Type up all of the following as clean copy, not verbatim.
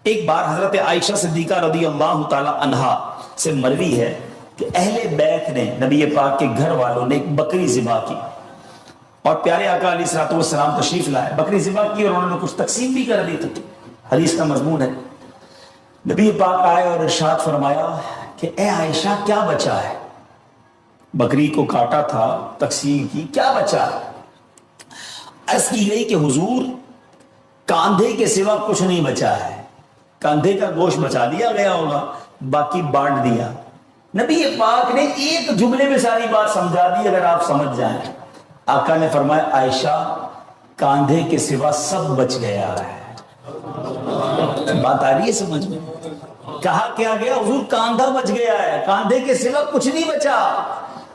ایک بار حضرت عائشہ صدیقہ رضی اللہ تعالی عنہا سے مروی ہے کہ اہل بیت نے، نبی پاک کے گھر والوں نے ایک بکری ذبح کی اور پیارے آقا علیہ الصلوۃ والسلام تشریف لائے، بکری ذبح کی اور انہوں نے کچھ تقسیم بھی کر دی تھی۔ حدیث کا مضمون ہے، نبی پاک آئے اور ارشاد فرمایا کہ اے عائشہ کیا بچا ہے؟ بکری کو کاٹا تھا، تقسیم کی، کیا بچا ہے؟ عرض کی گئی کہ حضور کاندھے کے سوا کچھ نہیں بچا ہے، کاندھے کا گوشت بچا دیا گیا ہوگا، باقی بانٹ دیا۔ نبی پاک نے ایک جملے میں ساری بات سمجھا دی، اگر آپ سمجھ جائیں۔ آقا نے فرمایا عائشہ کاندھے کے سوا سب بچ گیا ہے۔ بات آ رہی ہے سمجھ میں؟ کہا کیا گیا؟ حضور کاندھا بچ گیا ہے، کاندھے کے سوا کچھ نہیں بچا،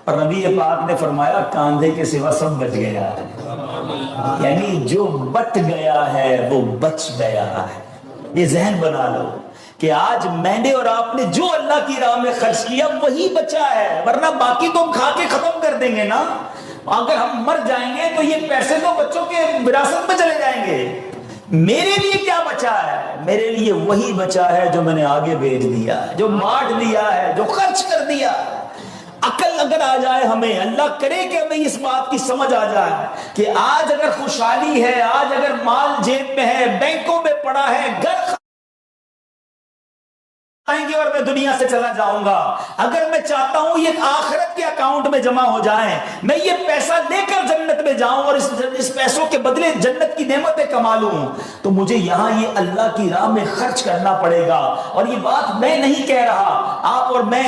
اور نبی پاک نے فرمایا کاندھے کے سوا سب بچ گیا ہے، یعنی جو بٹ گیا ہے وہ بچ گیا ہے۔ یہ ذہن بنا لو کہ آج میں نے اور آپ نے جو اللہ کی راہ میں خرچ کیا وہی بچا ہے، ورنہ باقی تو ہم کھا کے ختم کر دیں گے نا۔ اگر ہم مر جائیں گے تو یہ پیسے تو بچوں کے وراثت میں چلے جائیں گے۔ میرے لیے کیا بچا ہے؟ میرے لیے وہی بچا ہے جو میں نے آگے بھیج دیا ہے، جو بانٹ دیا ہے، جو خرچ کر دیا۔ عقل اگر آ جائے ہمیں، اللہ کرے کہ ہمیں اس بات کی سمجھ آ جائے کہ آج اگر خوشحالی ہے، آج اگر مال جیب میں ہے، بینکوں میں پڑا ہے، گھر آئیں گے اور میں دنیا سے چلا جاؤں گا، اگر میں چاہتا ہوں یہ آخرت کے اکاؤنٹ میں جمع ہو جائیں، میں یہ پیسہ لے کر جنت میں جاؤں اور اس پیسوں کے بدلے جنت کی نعمتیں کما لوں، تو مجھے یہاں یہ اللہ کی راہ میں خرچ کرنا پڑے گا۔ اور یہ بات میں نہیں کہہ رہا، آپ اور میں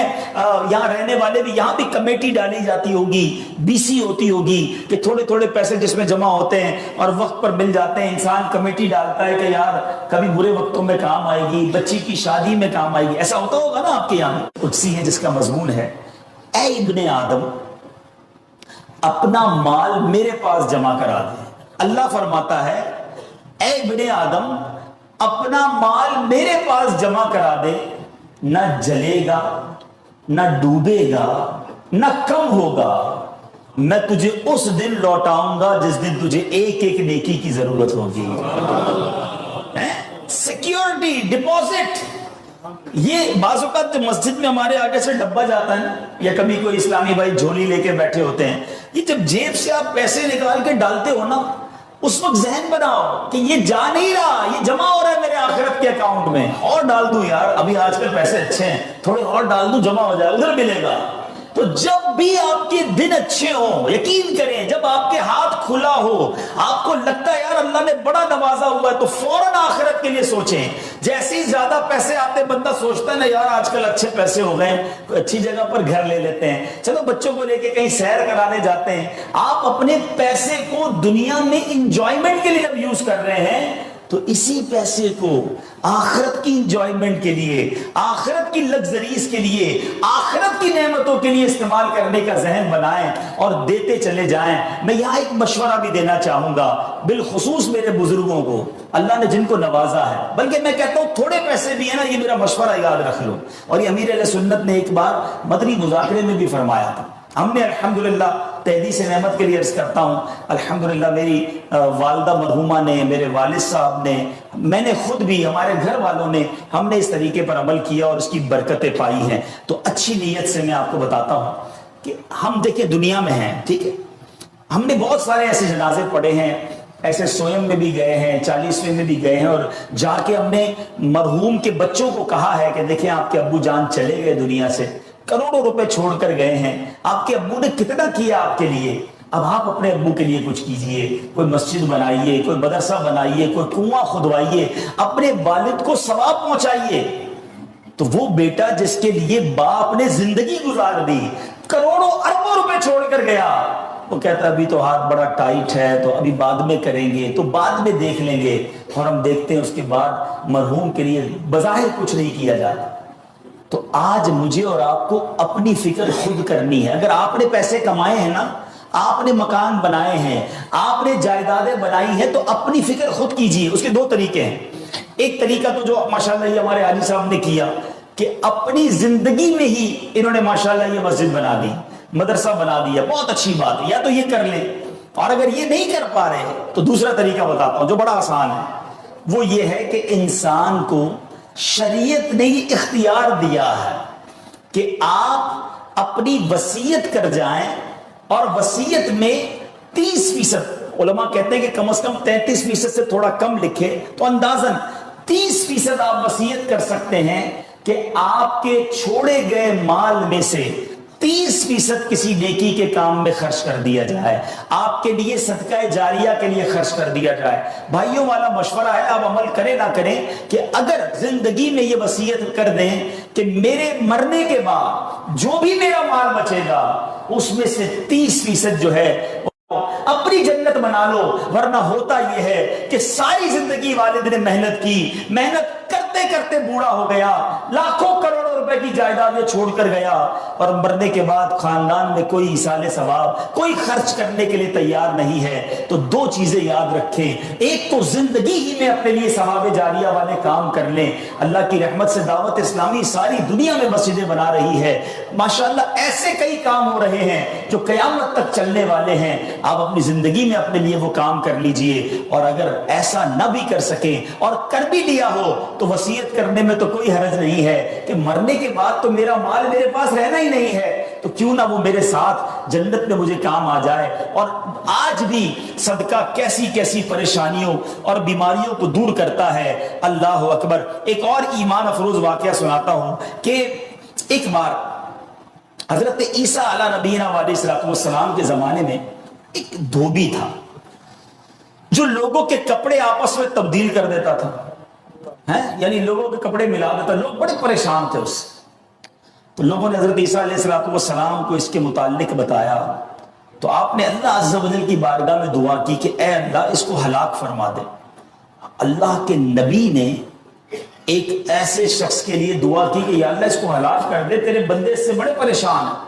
یہاں رہنے والے بھی، یہاں بھی کمیٹی ڈالی جاتی ہوگی، بی سی ہوتی ہوگی کہ تھوڑے تھوڑے پیسے جس میں جمع ہوتے ہیں اور وقت پر مل جاتے ہیں، انسان کمیٹی ڈالتا ہے کہ یار کبھی برے وقتوں میں کام آئے گی، بچی کی شادی میں کام آئے گی۔ ایسا ہوتا ہوگا نا آپ کے یہاں؟ قدسی ہے جس کا مضمون ہے اے ابن آدم اپنا مال میرے پاس جمع کرا دے۔ اللہ فرماتا ہے اے ابن آدم اپنا مال میرے پاس جمع کرا دے، نہ جلے گا، نہ ڈوبے گا، نہ کم ہوگا، میں تجھے اس دن لوٹاؤں گا جس دن تجھے ایک ایک نیکی کی ضرورت ہوگی۔ سیکیورٹی ڈپازٹ، یہ بعض اوقات جو مسجد میں ہمارے آگے سے ڈبہ جاتا ہے نا، یا کبھی کوئی اسلامی بھائی جھولی لے کے بیٹھے ہوتے ہیں، یہ جب جیب سے آپ پیسے نکال کے ڈالتے ہو نا، اس وقت ذہن بناؤ کہ یہ جا نہیں رہا، یہ جمع ہو رہا ہے میرے آخرت کے اکاؤنٹ میں، اور ڈال دوں یار، ابھی آج کل پیسے اچھے ہیں، تھوڑے اور ڈال دوں، جمع ہو جائے، ادھر ملے گا۔ تو جب بھی آپ کے دن اچھے ہوں، یقین کریں جب آپ کے ہاتھ کھلا ہو، آپ کو لگتا ہے یار اللہ نے بڑا نوازا ہوا ہے، تو فوراً آخرت کے لیے سوچیں۔ جیسے ہی زیادہ پیسے آتے بندہ سوچتا ہے نا یار آج کل اچھے پیسے ہو گئے، کوئی اچھی جگہ پر گھر لے لیتے ہیں، چلو بچوں کو لے کے کہیں سیر کرانے جاتے ہیں۔ آپ اپنے پیسے کو دنیا میں انجوائمنٹ کے لیے جب یوز کر رہے ہیں تو اسی پیسے کو آخرت کی انجوائمنٹ کے لیے، آخرت کی لگزریز کے لیے، آخرت کی نعمتوں کے لیے استعمال کرنے کا ذہن بنائیں اور دیتے چلے جائیں۔ میں یہاں ایک مشورہ بھی دینا چاہوں گا، بالخصوص میرے بزرگوں کو، اللہ نے جن کو نوازا ہے، بلکہ میں کہتا ہوں تھوڑے پیسے بھی ہیں نا، یہ میرا مشورہ یاد رکھ لو۔ اور یہ امیر اہل سنت نے ایک بار مدنی مذاکرے میں بھی فرمایا تھا۔ ہم نے الحمدللہ تحدیث نعمت کے لیے عرض کرتا ہوں، الحمدللہ میری والدہ مرحومہ نے، میرے والد صاحب نے، میں نے خود بھی، ہمارے گھر والوں نے، ہم نے اس طریقے پر عمل کیا اور اس کی برکتیں پائی ہیں۔ تو اچھی نیت سے میں آپ کو بتاتا ہوں کہ ہم دیکھیں دنیا میں ہیں، ٹھیک ہے، ہم نے بہت سارے ایسے جنازے پڑھے ہیں، ایسے سوئم میں بھی گئے ہیں، 40ویں میں بھی گئے ہیں، اور جا کے ہم نے مرحوم کے بچوں کو کہا ہے کہ دیکھیں آپ کے ابو جان چلے گئے دنیا سے، کروڑوں روپے چھوڑ کر گئے ہیں، آپ کے ابو نے کتنا کیا آپ کے لیے، اب آپ اپنے ابو کے لیے کچھ کیجئے، کوئی مسجد بنائیے، کوئی مدرسہ بنائیے، کوئی کنواں کھدوائیے، اپنے والد کو ثواب پہنچائیے۔ تو وہ بیٹا جس کے لیے باپ نے زندگی گزار دی، کروڑوں اربوں روپے چھوڑ کر گیا، وہ کہتا ہے ابھی تو ہاتھ بڑا ٹائٹ ہے، تو ابھی بعد میں کریں گے، تو بعد میں دیکھ لیں گے، اور ہم دیکھتے ہیں اس کے بعد مرحوم کے لیے بظاہر کچھ نہیں کیا جاتا۔ تو آج مجھے اور آپ کو اپنی فکر خود کرنی ہے۔ اگر آپ نے پیسے کمائے ہیں نا، آپ نے مکان بنائے ہیں، آپ نے جائیدادیں بنائی ہیں، تو اپنی فکر خود کیجئے۔ اس کے دو طریقے ہیں۔ ایک طریقہ تو جو ماشاءاللہ یہ ہمارے حاجی صاحب نے کیا کہ اپنی زندگی میں ہی انہوں نے ماشاءاللہ یہ مسجد بنا دی، مدرسہ بنا دیا، بہت اچھی بات ہے، یا تو یہ کر لیں، اور اگر یہ نہیں کر پا رہے تو دوسرا طریقہ بتاتا ہوں جو بڑا آسان ہے، وہ یہ ہے کہ انسان کو شریعت نے یہ اختیار دیا ہے کہ آپ اپنی وصیت کر جائیں اور وصیت میں 30%، علماء کہتے ہیں کہ کم از کم 33% سے تھوڑا کم لکھے تو اندازاً 30% آپ وصیت کر سکتے ہیں کہ آپ کے چھوڑے گئے مال میں سے 30% کسی نیکی کے کام میں خرچ کر دیا جائے، آپ کے لیے صدقہ جاریہ کے لیے خرچ کر دیا جائے۔ بھائیوں والا مشورہ ہے، آپ عمل کریں نہ کریں، کہ اگر زندگی میں یہ وصیت کر دیں کہ میرے مرنے کے بعد جو بھی میرا مال بچے گا اس میں سے 30% جو ہے اپنی جنت بنا لو، ورنہ ہوتا یہ ہے کہ ساری زندگی والد نے محنت کی، محنت کرتے کرتے بوڑھا ہو گیا، لاکھوں کروڑوں روپے کی جائیدادیں چھوڑ کر گیا، اور مرنے کے بعد خاندان میں کوئی ایصال ثواب، کوئی خرچ کرنے کے لیے تیار نہیں ہے۔ تو دو چیزیں یاد رکھیں، ایک تو زندگی ہی میں اپنے لیے ثواب جاریہ والے کام کر لیں۔ اللہ کی رحمت سے دعوت اسلامی ساری دنیا میں مسجدیں بنا رہی ہے، ماشاءاللہ ایسے کئی کام ہو رہے ہیں جو قیامت تک چلنے والے ہیں۔ آپ اپنی زندگی میں اپنے لیے وہ کام کر لیجئے، اور اگر ایسا نہ بھی کر سکیں اور کر بھی لیا ہو تو وصیت کرنے میں تو کوئی حرج نہیں ہے کہ مرنے کے بعد تو میرا مال میرے پاس رہنا ہی نہیں ہے، تو کیوں نہ وہ میرے ساتھ جنت میں مجھے کام آ جائے۔ اور آج بھی صدقہ کیسی کیسی پریشانیوں اور بیماریوں کو دور کرتا ہے، اللہ اکبر۔ ایک اور ایمان افروز واقعہ سناتا ہوں کہ ایک بار حضرت عیسیٰ علیہ نبینا علیہ السلام کے زمانے میں ایک دھوبی تھا جو لوگوں کے کپڑے آپس میں تبدیل کر دیتا تھا، یعنی لوگوں کے کپڑے ملا دیتا، لوگ بڑے پریشان تھے اس سے۔ تو لوگوں نے حضرت عیسیٰ علیہ السلام کو اس کے متعلق بتایا، تو آپ نے اللہ عز و جل کی بارگاہ میں دعا کی کہ اے اللہ اس کو ہلاک فرما دے۔ اللہ کے نبی نے ایک ایسے شخص کے لیے دعا کی کہ یا اللہ اس کو ہلاک کر دے، تیرے بندے اس سے بڑے پریشان ہیں۔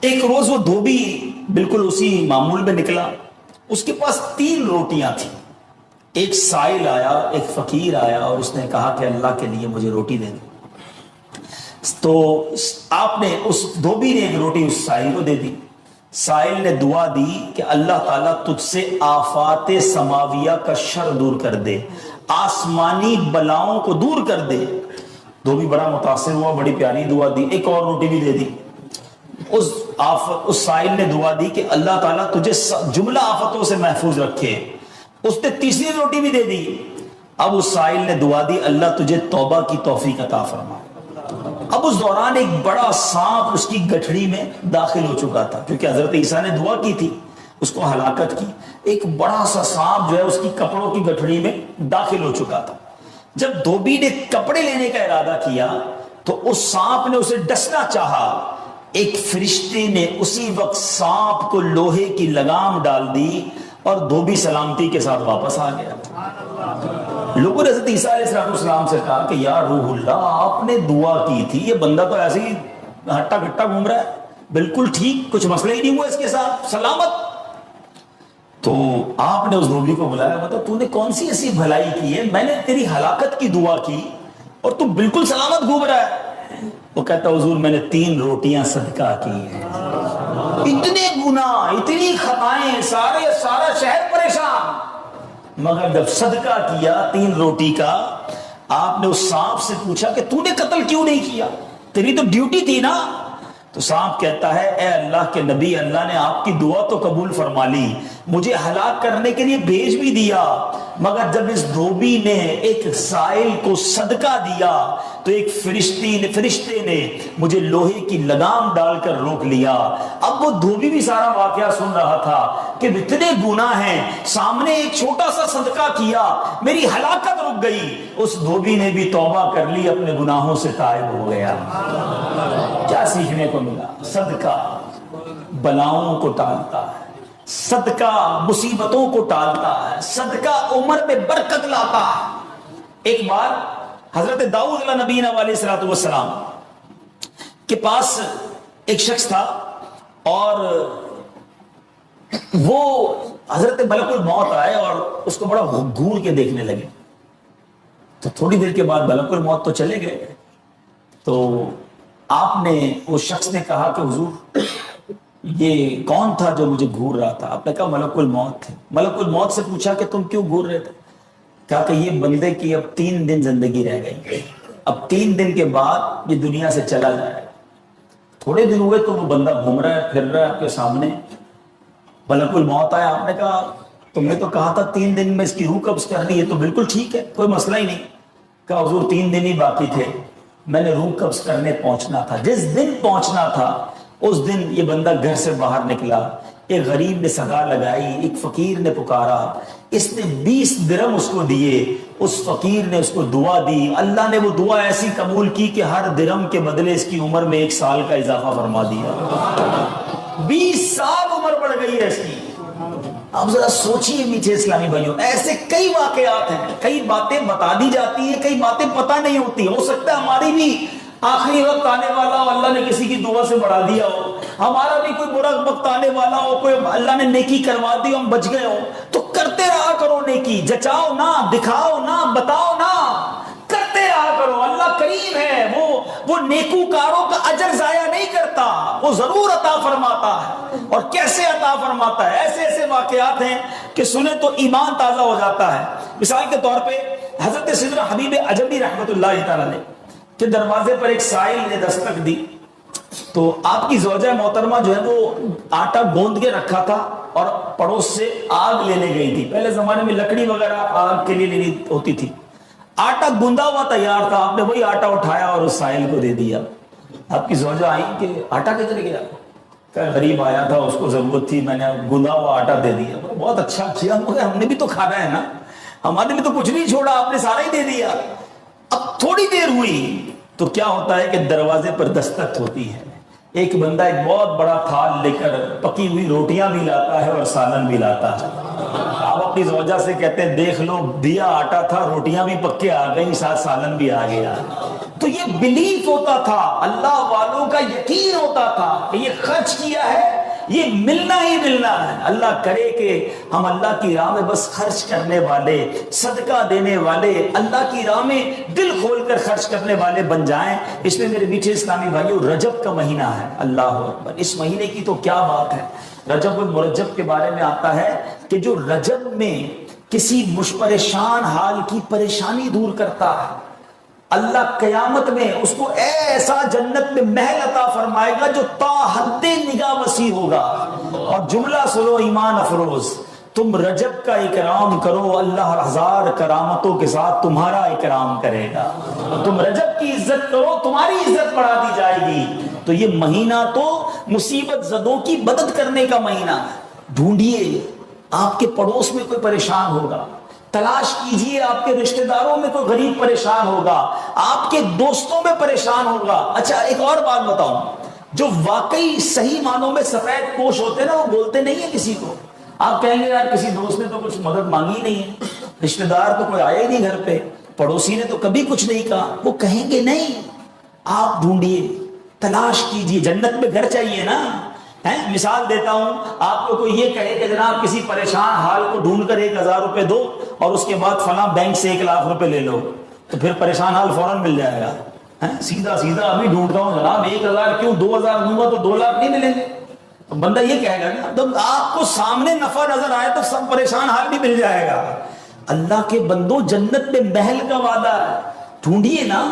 ایک روز وہ دھوبی بالکل اسی معمول میں نکلا، اس کے پاس 3 روٹیاں تھیں۔ ایک سائل آیا، ایک فقیر آیا، اور اس نے کہا کہ اللہ کے لیے مجھے روٹی دے دو۔ تو آپ نے اس دھوبی نے ایک روٹی اس سائل کو دے دی۔ سائل نے دعا دی کہ اللہ تعالیٰ تجھ سے آفات سماویہ کا شر دور کر دے، آسمانی بلاؤں کو دور کر دے۔ دھوبی بڑا متاثر ہوا، بڑی پیاری دعا دی، ایک اور روٹی بھی دے دی۔ اس سائل نے دعا دی کہ اللہ تعالیٰ تجھے جملہ آفتوں سے محفوظ رکھے، اس نے تیسری روٹی بھی دے دی۔ اب اس سائل نے دعا دی اللہ تجھے توبہ کی توفیق عطا فرما۔ اب اس دوران ایک بڑا سانپ اس کی گٹھڑی میں داخل ہو چکا تھا، کیونکہ حضرت عیسیٰ نے دعا کی تھی، اس کو ہلاکت کی۔ ایک بڑا سا سانپ جو ہے اس کی کپڑوں کی گٹھڑی میں داخل ہو چکا تھا۔ جب دھوبی نے کپڑے لینے کا ارادہ کیا تو اس سانپ نے اسے ڈسنا چاہا، ایک فرشتے نے اسی وقت سانپ کو لوہے کی لگام ڈال دی اور دھوبی سلامتی کے ساتھ واپس آ گیا۔ لوگوں نے حضرت عیسیٰ علیہ السلام سے کہا کہ یا روح اللہ، آپ نے دعا کی تھی، یہ بندہ تو ایسے ہی ہٹا گھٹا گھوم رہا ہے، بالکل ٹھیک، کچھ مسئلہ ہی نہیں ہوا اس کے ساتھ، سلامت۔ تو آپ نے اس دھوبی کو بلایا، بتا تو نے کون سی ایسی بھلائی کی ہے، میں نے تیری ہلاکت کی دعا کی اور تو بالکل سلامت گھوم رہا ہے۔ وہ کہتا حضور میں نے 3 روٹیاں صدقہ کی ہیں، اتنے گناہ، اتنی خطائیں، سارا شہر پریشان، مگر جب صدقہ کیا 3 روٹی کا، آپ نے اس سانپ سے پوچھا کہ تو نے قتل کیوں نہیں کیا، تیری تو ڈیوٹی تھی نا۔ تو سانپ کہتا ہے اے اللہ کے نبی، اللہ نے آپ کی دعا تو قبول فرما لی، مجھے ہلاک کرنے کے لیے بھیج بھی دیا، مگر جب اس دھوبی نے ایک سائل کو صدقہ دیا تو ایک فرشتے نے مجھے لوہے کی لگام ڈال کر روک لیا۔ اب وہ دھوبی بھی سارا واقعہ سن رہا تھا کہ اتنے گناہ ہیں، سامنے ایک چھوٹا سا صدقہ کیا، میری ہلاکت رک گئی۔ اس دھوبی نے بھی توبہ کر لی، اپنے گناہوں سے تائب ہو گیا۔ کیا سیکھنے کو ملا؟ صدقہ بلاؤں کو ٹالتا ہے، صدقہ مصیبتوں کو ٹالتا ہے، صدقہ عمر میں برکت لاتا ہے۔ ایک بار حضرت داؤد علیہ نبینا علیہ السلام کے پاس ایک شخص تھا اور وہ حضرت ملک الموت آئے اور اس کو بڑا گھور کے دیکھنے لگے۔ تو تھوڑی دیر کے بعد ملک الموت تو چلے گئے، تو آپ نے اس شخص نے کہا کہ حضور یہ کون تھا جو مجھے گھور رہا تھا؟ آپ نے کہا ملک الموت تھے۔ ملک الموت سے پوچھا کہ تم کیوں گھور رہے تھے؟ کہا کہ یہ بندے کی اب 3 دن زندگی رہ گئی، اب 3 دن کے بعد یہ دنیا سے چلا جائے. تھوڑے دن ہوئے تو وہ بندہ گھوم رہا ہے، پھر رہا ہے آپ کے سامنے. ملک الموت آیا. آپ نے کہا تم نے تو کہا تھا 3 دن میں اس کی روح قبض کرنی ہے، تو بالکل ٹھیک ہے، کوئی مسئلہ ہی نہیں. کہا حضور 3 دن ہی باقی تھے، میں نے روح قبض کرنے پہنچنا تھا. جس دن پہنچنا تھا اس دن یہ بندہ گھر سے باہر نکلا. ایک غریب نے صدا لگائی، ایک فقیر نے پکارا، اس نے 20 درہم اس کو دیے. اس فقیر نے اس کو دعا دی، اللہ نے وہ دعا ایسی قبول کی کہ ہر درہم کے بدلے اس کی عمر میں 1 سال کا اضافہ فرما دیا. 20 سال عمر بڑھ گئی ہے اس کی. آپ ذرا سوچئے میٹھے اسلامی بھائیوں، ایسے کئی واقعات ہیں، کئی باتیں بتا دی جاتی ہیں، کئی باتیں پتہ نہیں ہوتی. ہو سکتا ہے ہماری بھی آخری وقت آنے والا ہو، اللہ نے کسی کی دعا سے بڑھا دیا ہو، ہمارا بھی کوئی برا وقت آنے والا ہو، کوئی اللہ نے نیکی کروا دی، ہم بچ گئے ہو. تو کرتے رہا کرو نیکی، جچاؤ نہ، دکھاؤ نہ، بتاؤ نہ، کرتے رہا کرو. اللہ کریم ہے، وہ نیکوکاروں کا اجر ضائع نہیں کرتا، وہ ضرور عطا فرماتا ہے. اور کیسے عطا فرماتا ہے؟ ایسے ایسے واقعات ہیں کہ سنیں تو ایمان تازہ ہو جاتا ہے. مثال کے طور پہ حضرت سیدنا حبیب عجمی رحمۃ اللہ تعالی علیہ کے دروازے پر ایک سائل نے دستک دی. تو آپ کی زوجہ محترمہ جو ہے وہ آٹا گوندھ کے رکھا تھا اور پڑوس سے آگ لینے گئی تھی. پہلے زمانے میں لکڑی وغیرہ آگ کے لیے لینی ہوتی تھی. آٹا گوندا ہوا تیار تھا، آپ نے وہی آٹا اٹھایا اور اس سائل کو دے دیا. آپ کی زوجہ آئی کہ آٹا کدھر گیا؟ کہ غریب آیا تھا، اس کو ضرورت تھی، میں نے گوندا ہوا آٹا دے دیا. بہت اچھا کیا، ہم نے بھی تو کھانا ہے نا، ہمارے لیے تو کچھ نہیں چھوڑا، آپ نے سارا ہی دے دیا. اب تھوڑی دیر ہوئی تو کیا ہوتا ہے کہ دروازے پر دستک ہوتی ہے. ایک بندہ ایک بہت بڑا تھال لے کر پکی ہوئی روٹیاں بھی لاتا ہے اور سالن بھی لاتا ہے. آپ اپنی زوجہ سے کہتے ہیں دیکھ لو، دیا آٹا تھا، روٹیاں بھی پکے آ گئی، ساتھ سالن بھی آ گیا. تو یہ بلیف ہوتا تھا، اللہ والوں کا یقین ہوتا تھا کہ یہ خرچ کیا ہے، یہ ملنا ہی ملنا ہے. اللہ کرے کہ ہم اللہ کی راہ میں بس خرچ کرنے والے، صدقہ دینے والے، اللہ کی راہ میں دل کھول کر خرچ کرنے والے بن جائیں. اس میں میرے میٹھے اسلامی بھائیوں رجب کا مہینہ ہے. اللہ اکبر، اس مہینے کی تو کیا بات ہے. رجب المرجب کے بارے میں آتا ہے کہ جو رجب میں کسی پریشان حال کی پریشانی دور کرتا ہے، اللہ قیامت میں اس کو ایسا جنت میں محل عطا فرمائے گا جو تا حد نگاہ وسیع ہوگا. اور جملہ سنو ایمان افروز، تم رجب کا اکرام کرو، اللہ 1000 کرامتوں کے ساتھ تمہارا اکرام کرے گا. تم رجب کی عزت کرو، تمہاری عزت بڑھا دی جائے گی. تو یہ مہینہ تو مصیبت زدوں کی مدد کرنے کا مہینہ ہے. ڈھونڈیے آپ کے پڑوس میں کوئی پریشان ہوگا، تلاش کیجئے آپ کے رشتہ داروں میں کوئی غریب پریشان ہوگا، آپ کے دوستوں میں پریشان ہوگا. اچھا ایک اور بات بتاؤں، جو واقعی صحیح معنوں میں سفید پوش ہوتے ہیں نا، وہ بولتے نہیں ہیں کسی کو. آپ کہیں گے یار کسی دوست نے تو کچھ مدد مانگی نہیں ہے، رشتہ دار تو کوئی آیا ہی نہیں گھر پہ، پڑوسی نے تو کبھی کچھ نہیں کہا، وہ کہیں گے نہیں. آپ ڈھونڈیے، تلاش کیجئے. جنت میں گھر چاہیے نا. مثال دیتا ہوں، آپ کو کوئی یہ کہے کہ جناب کسی پریشان حال کو ڈھونڈ کر 1000 روپے دو اور اس کے بعد فلاں بینک سے 1 لاکھ روپے لے لو، تو پھر پریشان حال فوراً مل جائے گا. سیدھا سیدھا ابھی ڈھونڈتا ہوں جناب 1000 کیوں، 2000 دوں گا تو 2 لاکھ نہیں ملیں گے. تو بندہ یہ کہے گا نا، جب آپ کو سامنے نفع نظر آئے تو سب پریشان حال بھی مل جائے گا. اللہ کے بندو، جنت میں محل کا وعدہ ہے، ڈھونڈیے نا.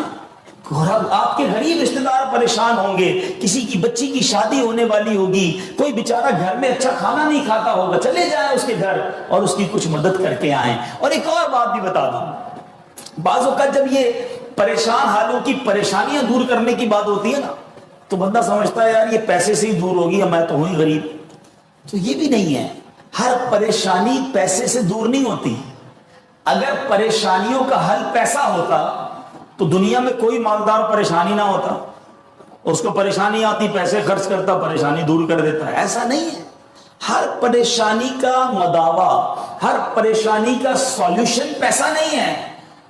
آپ کے غریب رشتہ دار پریشان ہوں گے، کسی کی بچی کی شادی ہونے والی ہوگی، کوئی بیچارہ گھر میں اچھا کھانا نہیں کھاتا ہوگا، چلے جائیں اس کے گھر اور اس کی کچھ مدد کر کے آئیں. اور ایک اور بات بھی بتا دوں، بعض اوقات جب یہ پریشان حالوں کی پریشانیاں دور کرنے کی بات ہوتی ہے نا، تو بندہ سمجھتا ہے یار یہ پیسے سے ہی دور ہوگی، میں تو ہوں ہی غریب. تو یہ بھی نہیں ہے، ہر پریشانی پیسے سے دور نہیں ہوتی. اگر پریشانیوں کا حل پیسہ ہوتا تو دنیا میں کوئی مالدار پریشانی نہ ہوتا. اس کو پریشانی آتی، پیسے خرچ کرتا، پریشانی دور کر دیتا. ایسا نہیں ہے. ہر پریشانی کا مداوا، ہر پریشانی کا سولوشن پیسہ نہیں ہے.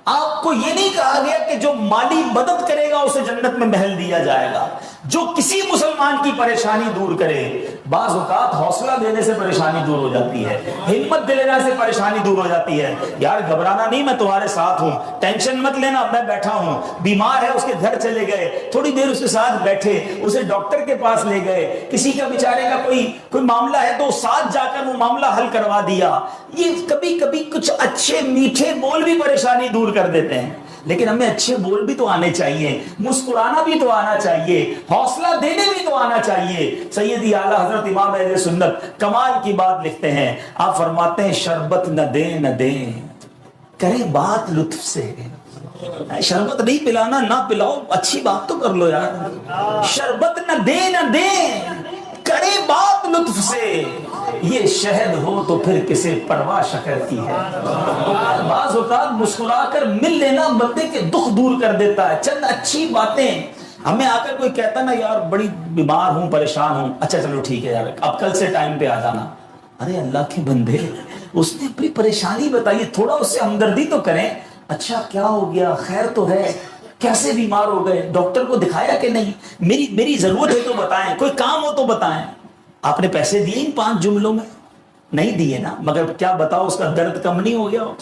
آپ کو یہ نہیں کہا گیا کہ جو مالی مدد کرے گا اسے جنت میں محل دیا جائے گا، جو کسی مسلمان کی پریشانی دور کرے۔ بعض اوقات حوصلہ دینے سے پریشانی دور ہو جاتی ہے، ہمت دلانے سے پریشانی دور ہو جاتی ہے۔ یار گھبرانا نہیں، میں تمہارے ساتھ ہوں، ٹینشن مت لینا، میں بیٹھا ہوں۔ بیمار ہے، اس کے گھر چلے گئے، تھوڑی دیر اس کے ساتھ بیٹھے، اسے ڈاکٹر کے پاس لے گئے، کسی کا بیچارے کا کوئی معاملہ ہے تو ساتھ جا کر وہ معاملہ حل کروا دیا۔ یہ کبھی کبھی کچھ اچھے میٹھے بول بھی پریشانی دور کر دیتے ہیں، لیکن ہمیں اچھے بول بھی تو آنے چاہیے، مسکرانا بھی تو آنا چاہیے، حوصلہ دینے بھی تو آنا چاہیے۔ سیدی اعلیٰ حضرت امام اہل سنت کمال کی بات لکھتے ہیں، آپ فرماتے ہیں شربت نہ دیں نہ دیں، کریں بات لطف سے۔ شربت نہیں پلانا، نہ پلاؤ، اچھی بات تو کر لو یار۔ شربت نہ دیں نہ دیں، کرے بات لطف سے، یہ شہد ہو تو پھر کسے پرواہ شکر کی ہے۔ بعض اوقات مسکرا کر مل لینا بندے کے دکھ دور کر دیتا ہے۔ چند اچھی باتیں، ہمیں آ کر کوئی کہتا نا یار بڑی بیمار ہوں، پریشان ہوں، اچھا چلو ٹھیک ہے یار اب کل سے ٹائم پہ آ جانا۔ ارے اللہ کے بندے، اس نے اپنی پریشانی بتائی، تھوڑا اس سے ہمدردی تو کریں۔ اچھا کیا ہو گیا، خیر تو ہے، کیسے بیمار ہو گئے، ڈاکٹر کو دکھایا کہ نہیں، میری ضرورت ہے تو بتائیں، کوئی کام ہو تو بتائیں۔ آپ نے پیسے دیے ان 5 جملوں میں؟ نہیں دیے نا، مگر کیا بتاؤ اس کا درد کم نہیں ہو گیا ہو،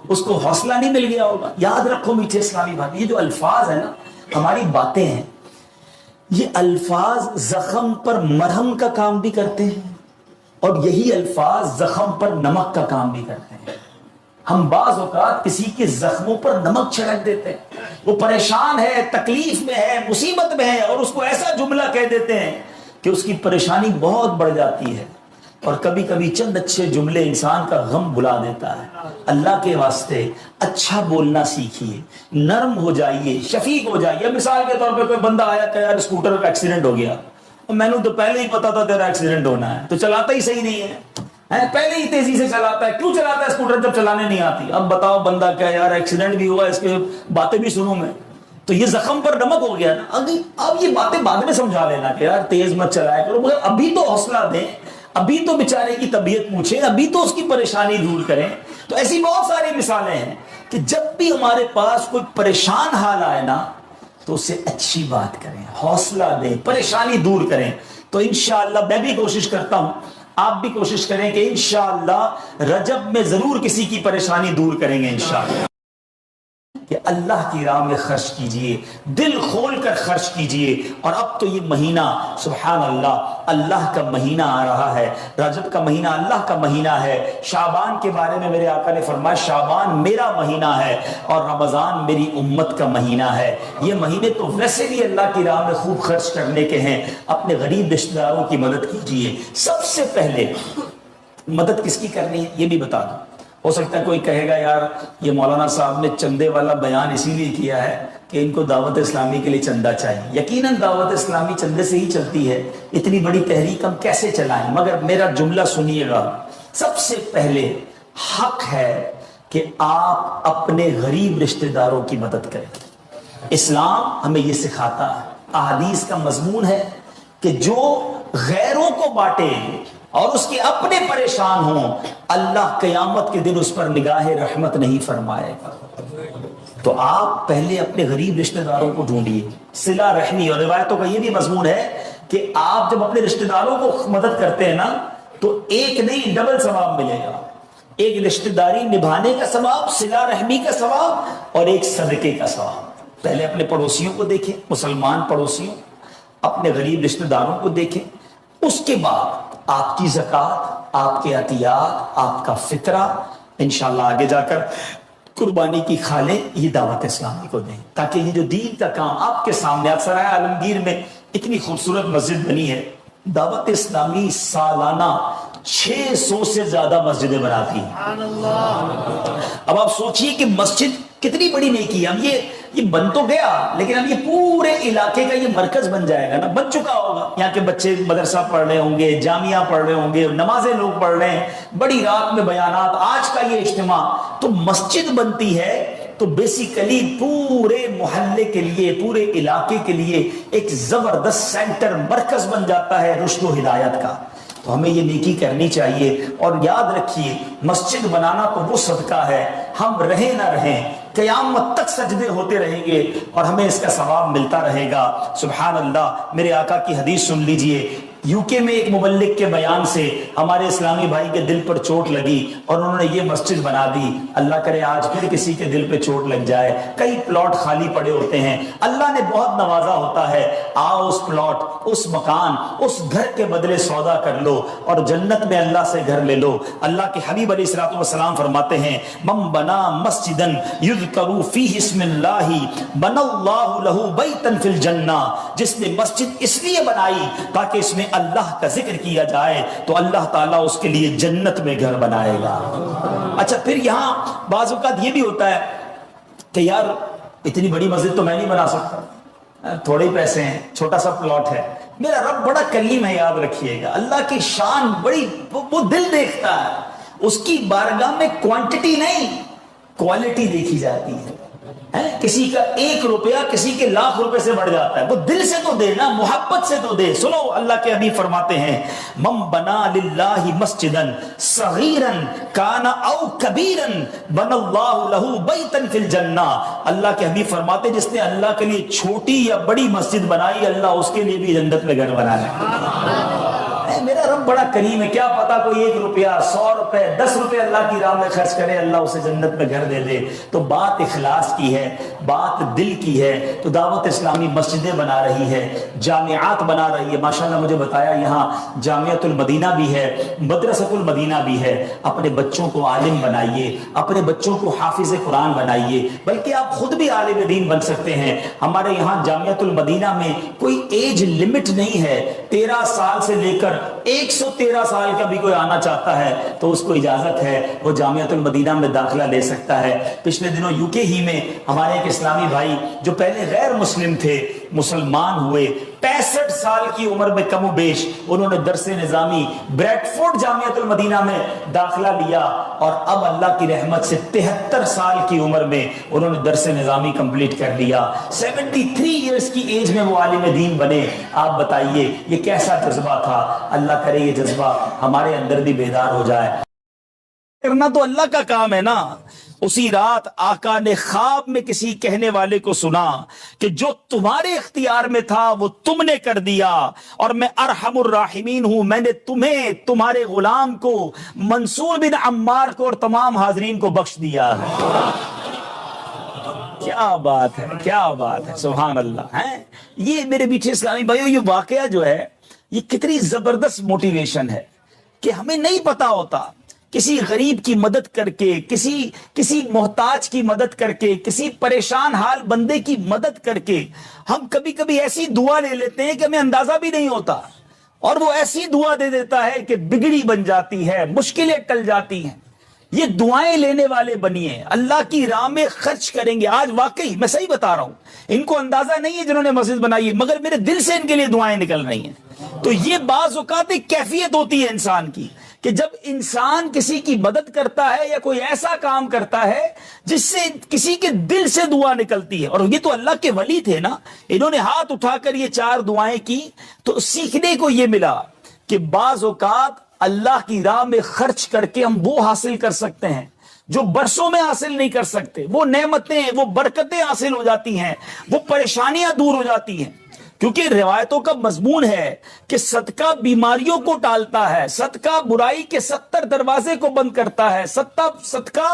اس کو حوصلہ نہیں مل گیا ہوگا۔ یاد رکھو میٹھے اسلامی بھائی، یہ جو الفاظ ہیں نا، ہماری باتیں ہیں، یہ الفاظ زخم پر مرہم کا کام بھی کرتے ہیں، اور یہی الفاظ زخم پر نمک کا کام بھی کرتے ہیں۔ ہم بعض اوقات کسی کے زخموں پر نمک چھڑک دیتے ہیں، وہ پریشان ہے، تکلیف میں ہے، مصیبت میں ہے، اور اس کو ایسا جملہ کہہ دیتے ہیں کہ اس کی پریشانی بہت بڑھ جاتی ہے۔ اور کبھی کبھی چند اچھے جملے انسان کا غم بھلا دیتا ہے۔ اللہ کے واسطے اچھا بولنا سیکھیے، نرم ہو جائیے، شفیق ہو جائیے۔ مثال کے طور پہ کوئی بندہ آیا کہ یار اسکوٹر کا ایکسیڈنٹ ہو گیا، میں نے تو پہلے ہی پتا تھا تیرا ایکسیڈنٹ ہونا ہے، تو چلاتا ہی صحیح نہیں ہے، پہلے ہی تیزی سے چلاتا ہے، کیوں چلاتا ہے اسکوٹر جب چلانے نہیں آتی؟ اب بتاؤ بندہ کیا یار ایکسیڈنٹ بھی ہوا، اس کے باتیں بھی سنوں میں، تو یہ زخم پر نمک ہو گیا نا۔ اب یہ باتیں بعد میں سمجھا لینا کہ یار تیز مت چلایا کرو، مگر ابھی تو حوصلہ دیں، ابھی تو بیچارے کی طبیعت پوچھیں، ابھی تو اس کی پریشانی دور کریں۔ تو ایسی بہت ساری مثالیں ہیں کہ جب بھی ہمارے پاس کوئی پریشان حال آئے نا تو اسے اچھی بات کریں، حوصلہ دیں، پریشانی دور کریں۔ تو انشاءاللہ میں بھی کوشش کرتا ہوں، آپ بھی کوشش کریں کہ انشاءاللہ رجب میں ضرور کسی کی پریشانی دور کریں گے انشاءاللہ۔ کہ اللہ کی راہ میں خرچ کیجئے، دل کھول کر خرچ کیجئے۔ اور اب تو یہ مہینہ سبحان اللہ اللہ کا مہینہ آ رہا ہے، رجب کا مہینہ اللہ کا مہینہ ہے۔ شعبان کے بارے میں میرے آقا نے فرمایا شعبان میرا مہینہ ہے اور رمضان میری امت کا مہینہ ہے۔ یہ مہینے تو ویسے بھی اللہ کی راہ میں خوب خرچ کرنے کے ہیں، اپنے غریب رشتہ داروں کی مدد کیجئے۔ سب سے پہلے مدد کس کی کرنی ہے یہ بھی بتا دوں۔ ہو سکتا ہے کوئی کہے گا یار یہ مولانا صاحب نے چندے والا بیان اسی لیے کیا ہے کہ ان کو دعوت اسلامی کے لیے چندہ چاہیے۔ یقیناً دعوت اسلامی چندے سے ہی چلتی ہے، اتنی بڑی تحریک ہم کیسے چلائیں؟ مگر میرا جملہ سنیے گا، سب سے پہلے حق ہے کہ آپ اپنے غریب رشتہ داروں کی مدد کریں۔ اسلام ہمیں یہ سکھاتا ہے، احادیث کا مضمون ہے کہ جو غیروں کو بانٹے اور اس کے اپنے پریشان ہوں، اللہ قیامت کے دن اس پر نگاہ رحمت نہیں فرمائے گا۔ تو آپ پہلے اپنے غریب رشتہ داروں کو ڈھونڈیے، صلہ رحمی۔ اور روایتوں کا یہ بھی مضمون ہے کہ آپ جب اپنے رشتہ داروں کو مدد کرتے ہیں نا تو ایک نہیں ڈبل ثواب ملے گا، ایک رشتہ داری نبھانے کا ثواب، صلہ رحمی کا ثواب، اور ایک صدقے کا ثواب۔ پہلے اپنے پڑوسیوں کو دیکھیں، مسلمان پڑوسیوں، اپنے غریب رشتہ داروں کو دیکھیں، اس کے بعد آپ کی زکوٰۃ، آپ کے عطیات، آپ کا فطرہ انشاءاللہ آگے جا کر قربانی کی کھالیں، یہ دعوت اسلامی کو دیں، تاکہ یہ جو دین کا کام آپ کے سامنے، آپ سرائے عالمگیر میں اتنی خوبصورت مسجد بنی ہے، دعوت اسلامی سالانہ 600 سے زیادہ مسجدیں بناتی ہیں۔ اب آپ سوچئے کہ مسجد کتنی بڑی نیکی ہے۔ اب یہ بن تو گیا، لیکن اب یہ پورے علاقے کا یہ مرکز بن جائے گا نا، بن چکا ہوگا۔ یہاں کے بچے مدرسہ پڑھ رہے ہوں گے، جامعہ پڑھ رہے ہوں گے، نمازیں لوگ پڑھ رہے ہیں، بڑی رات میں بیانات، آج کا یہ اجتماع، تو مسجد بنتی ہے تو بیسیکلی پورے محلے کے لیے، پورے علاقے کے لیے ایک زبردست سینٹر، مرکز بن جاتا ہے رشد و ہدایت کا۔ تو ہمیں یہ نیکی کرنی چاہیے۔ اور یاد رکھیے مسجد بنانا تو وہ صدقہ ہے، ہم رہیں نہ رہیں قیامت تک سجدے ہوتے رہیں گے اور ہمیں اس کا ثواب ملتا رہے گا. سبحان اللہ. میرے آقا کی حدیث سن لیجئے. یو کے میں ایک مبلغ کے بیان سے ہمارے اسلامی بھائی کے دل پر چوٹ لگی اور انہوں نے یہ مسجد بنا دی. اللہ کرے آج پھر کسی کے دل پہ چوٹ لگ جائے. کئی پلاٹ خالی پڑے ہوتے ہیں, اللہ نے بہت نوازا ہوتا ہے. آؤ اس پلاٹ, اس مکان, اس گھر کے بدلے سودا کر لو اور جنت میں اللہ سے گھر لے لو. اللہ کے حبیب علیہ الصلوۃ والسلام فرماتے ہیں من بنا مسجدا یذکر فیہ اسم اللہ بنى اللہ لہ بیتا فی الجنہ. جس نے مسجد اس لیے بنائی تاکہ اس میں اللہ کا ذکر کیا جائے تو اللہ تعالیٰ اس کے لیے جنت میں گھر بنائے گا. اچھا پھر یہاں بعض اوقات یہ بھی ہوتا ہے کہ یار اتنی بڑی مسجد تو میں نہیں بنا سکتا, تھوڑے ہی پیسے ہیں, چھوٹا سا پلاٹ ہے. میرا رب بڑا کریم ہے, یاد رکھیے گا. اللہ کی شان بڑی, وہ دل دیکھتا ہے. اس کی بارگاہ میں کوانٹٹی نہیں کوالٹی دیکھی جاتی ہے. کسی کا 1 روپیہ کسی کے لاکھ روپے سے بڑھ جاتا ہے. وہ دل سے تو دے نا, محبت سے تو دے. سنو اللہ کے حبیب فرماتے ہیں من بنا للہ مسجدا صغیرا کان او کبیرا بنى اللہ لہ بیتا فی الجنہ. اللہ کے حبیب فرماتے ہیں جس نے اللہ کے لیے چھوٹی یا بڑی مسجد بنائی, اللہ اس کے لیے بھی جنت میں گھر بنانا. میرا رب بڑا کریم ہے. کیا پتا کوئی 1 روپیہ 100 روپے 10 روپے اللہ کی راہ میں خرچ کرے, اللہ اسے جنت میں گھر دے دے. تو بات اخلاص کی ہے, بات دل کی ہے. تو دعوت اسلامی مسجدیں بنا رہی ہے, جامعات بنا رہی ہے. ماشاءاللہ مجھے بتایا یہاں جامعۃ المدینہ بھی ہے, مدرسۃ المدینہ بھی ہے. اپنے بچوں کو عالم بنائیے, اپنے بچوں کو حافظ قرآن بنائیے, بلکہ آپ خود بھی عالم دین بن سکتے ہیں. ہمارے یہاں جامعۃ المدینہ میں کوئی ایج لمٹ نہیں ہے. 13 سال سے لے کر 113 سال کا بھی کوئی آنا چاہتا ہے تو اس کو اجازت ہے, وہ جامعۃ المدینہ میں داخلہ لے سکتا ہے. پچھلے دنوں یو کے ہی میں ہمارے ایک اسلامی بھائی جو پہلے غیر مسلم تھے مسلمان ہوئے. 65 سال کی عمر میں کم و بیش انہوں نے درس نظامی بریڈ فورڈ جامعۃ المدینہ میں داخلہ لیا اور اب اللہ کی رحمت سے 73 سال کی عمر میں انہوں نے درس نظامی کمپلیٹ کر لیا. 73 ایئرز کی ایج میں وہ عالم دین بنے. آپ بتائیے یہ کیسا جذبہ تھا. اللہ کرے یہ جذبہ ہمارے اندر بھی بیدار ہو جائے. کرنا تو اللہ کا کام ہے نا. اسی رات آقا نے خواب میں کسی کہنے والے کو سنا کہ جو تمہارے اختیار میں تھا وہ تم نے کر دیا, اور میں ارحم الراحمین ہوں, میں نے تمہیں, تمہارے غلام کو, منصور بن عمار کو اور تمام حاضرین کو بخش دیا ہے. کیا بات ہے, کیا بات ہے, سبحان اللہ. یہ میرے میٹھے اسلامی بھائیو, یہ واقعہ جو ہے یہ کتنی زبردست موٹیویشن ہے کہ ہمیں نہیں پتا ہوتا. کسی غریب کی مدد کر کے, کسی محتاج کی مدد کر کے, کسی پریشان حال بندے کی مدد کر کے ہم کبھی کبھی ایسی دعا لے لیتے ہیں کہ ہمیں اندازہ بھی نہیں ہوتا, اور وہ ایسی دعا دے دیتا ہے کہ بگڑی بن جاتی ہے, مشکلیں ٹل جاتی ہیں. یہ دعائیں لینے والے بنیے, اللہ کی راہ میں خرچ کریں گے. آج واقعی میں صحیح بتا رہا ہوں, ان کو اندازہ نہیں ہے جنہوں نے مسجد بنائی ہے, مگر میرے دل سے ان کے لیے دعائیں نکل رہی ہیں. تو یہ بعض اوقات ایک کیفیت ہوتی ہے انسان کی کہ جب انسان کسی کی مدد کرتا ہے یا کوئی ایسا کام کرتا ہے جس سے کسی کے دل سے دعا نکلتی ہے. اور یہ تو اللہ کے ولی تھے نا, انہوں نے ہاتھ اٹھا کر یہ 4 دعائیں کی. تو سیکھنے کو یہ ملا کہ بعض اوقات اللہ کی راہ میں خرچ کر کے ہم وہ حاصل کر سکتے ہیں جو برسوں میں حاصل نہیں کر سکتے. وہ نعمتیں, وہ برکتیں حاصل ہو جاتی ہیں, وہ پریشانیاں دور ہو جاتی ہیں. کیونکہ روایتوں کا مضمون ہے کہ صدقہ بیماریوں کو ٹالتا ہے, صدقہ برائی کے 70 دروازے کو بند کرتا ہے, صدقہ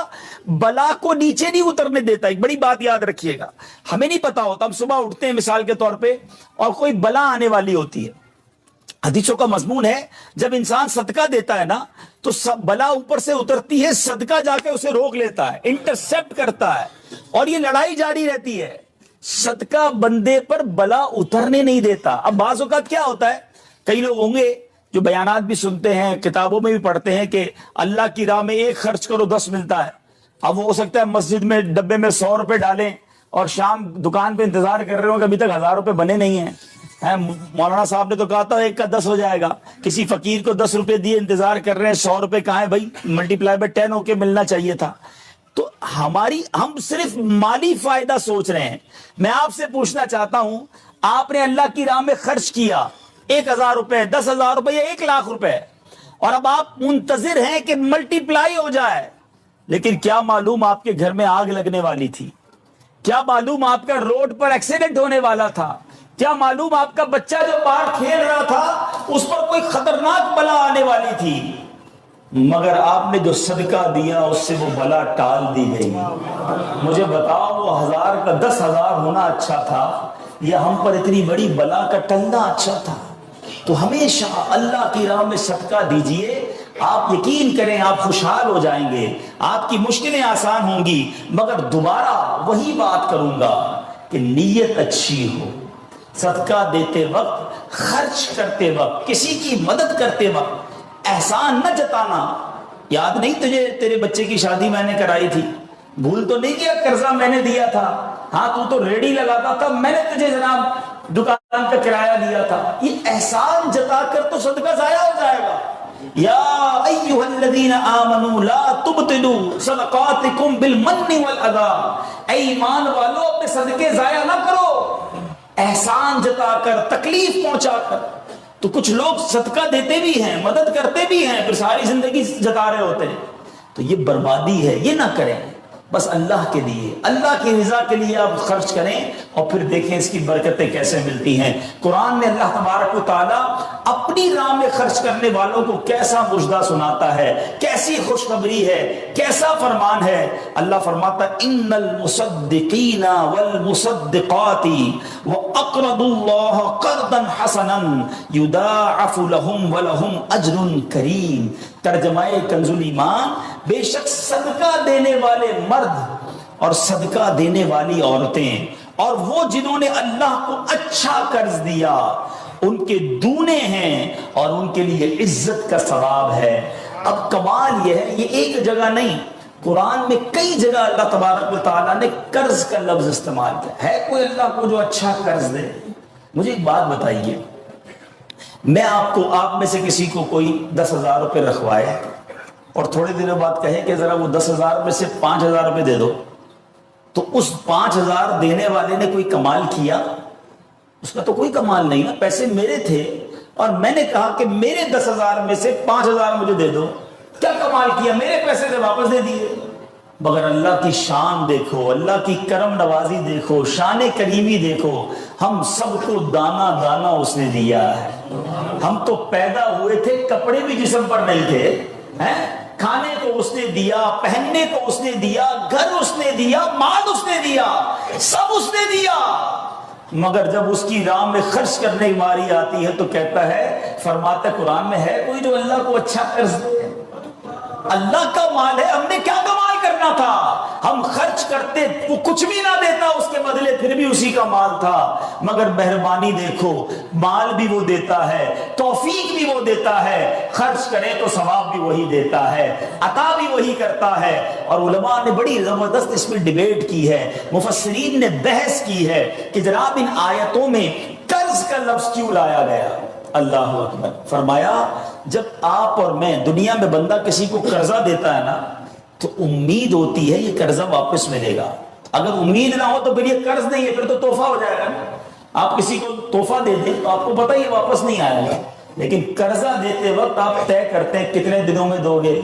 بلا کو نیچے نہیں اترنے دیتا. ایک بڑی بات یاد رکھیے گا, ہمیں نہیں پتا ہوتا, ہم صبح اٹھتے ہیں مثال کے طور پہ اور کوئی بلا آنے والی ہوتی ہے. حدیثوں کا مضمون ہے جب انسان صدقہ دیتا ہے نا تو بلا اوپر سے اترتی ہے, صدقہ جا کے اسے روک لیتا ہے, انٹرسپٹ کرتا ہے, اور یہ لڑائی جاری رہتی ہے. صدقہ بندے پر بلا اترنے نہیں دیتا. اب بعض اوقات کیا ہوتا ہے, کئی لوگ ہوں گے جو بیانات بھی سنتے ہیں, کتابوں میں بھی پڑھتے ہیں کہ اللہ کی راہ میں 1 خرچ کرو 10 ملتا ہے. اب وہ ہو سکتا ہے مسجد میں ڈبے میں 100 روپے ڈالیں اور شام دکان پہ انتظار کر رہے ہو کہ ابھی تک 1000 روپے بنے نہیں ہیں. مولانا صاحب نے تو کہا تھا 1 کا 10 ہو جائے گا. کسی فقیر کو 10 روپے دیے, انتظار کر رہے ہیں, 100 روپے کہاں ہے بھائی, ملٹیپلائی بائی 10 ہو کے ملنا چاہیے تھا. تو ہم صرف مالی فائدہ سوچ رہے ہیں. میں آپ سے پوچھنا چاہتا ہوں, آپ نے اللہ کی راہ میں خرچ کیا 1000 روپے, 10,000 روپے یا 1 لاکھ روپے, اور اب آپ منتظر ہیں کہ ملٹیپلائی ہو جائے. لیکن کیا معلوم آپ کے گھر میں آگ لگنے والی تھی، کیا معلوم آپ کا روڈ پر ایکسیڈنٹ ہونے والا تھا، کیا معلوم آپ کا بچہ جو باہر کھیل رہا تھا اس پر کوئی خطرناک بلا آنے والی تھی، مگر آپ نے جو صدقہ دیا اس سے وہ بلا ٹال دی گئی۔ مجھے بتاؤ وہ 1000 کا 10,000 ہونا اچھا تھا یا ہم پر اتنی بڑی بلا کا ٹلنا اچھا تھا؟ تو ہمیشہ اللہ کی راہ میں صدقہ دیجئے، آپ یقین کریں آپ خوشحال ہو جائیں گے، آپ کی مشکلیں آسان ہوں گی۔ مگر دوبارہ وہی بات کروں گا کہ نیت اچھی ہو، صدقہ دیتے وقت، خرچ کرتے وقت، کسی کی مدد کرتے وقت احسان نہ جتانا۔ یاد نہیں تجھے تیرے بچے کی شادی میں نے کرائی تھی؟ بھول تو نہیں کیا قرضہ میں نے دیا تھا؟ ہاں تو ریڈی لگاتا تھا، میں نے تجھے جناب دکان کا کرایہ دیا تھا۔ یہ احسان جتا کر تو صدقہ ضائع ہو جائے گا۔ یا ایھا الذین آمنوا لا تبطلوا صدقاتکم بالمن والاذی، اے ایمان والو اپنے صدقے ضائع نہ کرو احسان جتا کر، تکلیف پہنچا کر۔ تو کچھ لوگ صدقہ دیتے بھی ہیں، مدد کرتے بھی ہیں، پھر ساری زندگی جتا رہے ہوتے ہیں، تو یہ بربادی ہے، یہ نہ کریں۔ بس اللہ کے لیے، اللہ کی رضا کے لیے آپ خرچ کریں اور پھر دیکھیں اس کی برکتیں کیسے ملتی ہیں۔ قرآن میں اللہ تبارک و تعالیٰ اپنی راہ میں خرچ کرنے والوں کو کیسا مژدہ سناتا ہے، کیسی خوشخبری ہے، کیسا فرمان ہے۔ اللہ فرماتا ہے ان المصدقین والمصدقات واقرضوا اللہ قرضا حسنا یضاعف لهم ولهم اجر کریم۔ ترجمہ کنز الایمان، بے شک صدقہ دینے والے مرد اور صدقہ دینے والی عورتیں اور وہ جنہوں نے اللہ کو اچھا قرض دیا ان کے دونے ہیں اور ان کے لیے عزت کا ثواب ہے۔ اب کمال یہ ہے، یہ ایک جگہ نہیں، قرآن میں کئی جگہ اللہ تبارک و تعالیٰ نے قرض کا لفظ استعمال کیا ہے۔ کوئی اللہ کو جو اچھا قرض دے؟ مجھے ایک بات بتائیے، میں آپ میں سے کسی کو کوئی 10,000 روپے رکھوائے اور تھوڑے دنوں بعد کہے کہ ذرا وہ 10,000 میں سے 5,000 روپے دے دو، تو اس 5,000 دینے والے نے کوئی کمال کیا؟ اس کا تو کوئی کمال نہیں نا، پیسے میرے تھے اور میں نے کہا کہ میرے 10,000 میں سے 5,000 مجھے دے دو، کیا کمال کیا؟ میرے پیسے سے واپس دے دیے۔ مگر اللہ کی شان دیکھو، اللہ کی کرم نوازی دیکھو، شان کریمی دیکھو، ہم سب کو دانا دانا اس نے دیا ہے۔ ہم تو پیدا ہوئے تھے، کپڑے بھی جسم پر نہیں تھے، کھانے کو اس نے دیا، پہننے کو اس نے دیا، گھر اس نے دیا، مال اس نے دیا، سب اس نے دیا۔ مگر جب اس کی راہ میں خرچ کرنے کی باری آتی ہے تو کہتا ہے، فرماتا ہے قرآن میں، ہے کوئی جو اللہ کو اچھا قرض دے؟ اللہ کا مال ہے، ہم نے کیا کمال کرنا تھا؟ ہم خرچ کرتے، وہ کچھ بھی نہ دیتا اس کے بدلے، پھر بھی اسی کا مال تھا۔ مگر مہربانی دیکھو، مال بھی وہ دیتا ہے، توفیق بھی وہ دیتا ہے، خرچ کریں تو ثواب بھی وہی دیتا ہے، عطا بھی وہی کرتا ہے۔ اور علماء نے بڑی زبردست اس میں ڈیبیٹ کی ہے، مفسرین نے بحث کی ہے کہ جناب ان آیتوں میں قرض کا لفظ کیوں لایا گیا؟ اللہ اکبر۔ فرمایا جب آپ اور میں، دنیا میں بندہ کسی کو قرضہ دیتا ہے نا تو امید ہوتی ہے یہ قرضہ واپس ملے گا۔ اگر امید نہ ہو تو پھر یہ قرض نہیں ہے، پھر تو تحفہ ہو جائے گا۔ آپ کسی کو تحفہ دے دیں تو آپ کو پتہ یہ واپس نہیں آئے گا، لیکن قرضہ دیتے وقت آپ طے کرتے ہیں کتنے دنوں میں دو گے،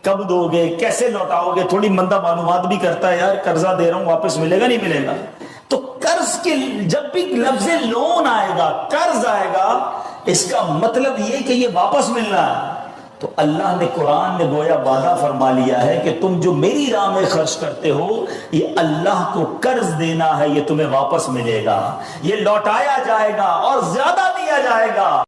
کب دو گے، کیسے لوٹاؤ گے، تھوڑی بندہ معلومات بھی کرتا ہے، یار قرضہ دے رہا ہوں واپس ملے گا نہیں ملے گا۔ تو قرض کے جب بھی لفظ لون آئے گا، قرض آئے گا، اس کا مطلب یہ کہ یہ واپس ملنا ہے۔ تو اللہ نے قرآن میں گویا وعدہ فرما لیا ہے کہ تم جو میری راہ میں خرچ کرتے ہو یہ اللہ کو قرض دینا ہے، یہ تمہیں واپس ملے گا، یہ لوٹایا جائے گا اور زیادہ دیا جائے گا۔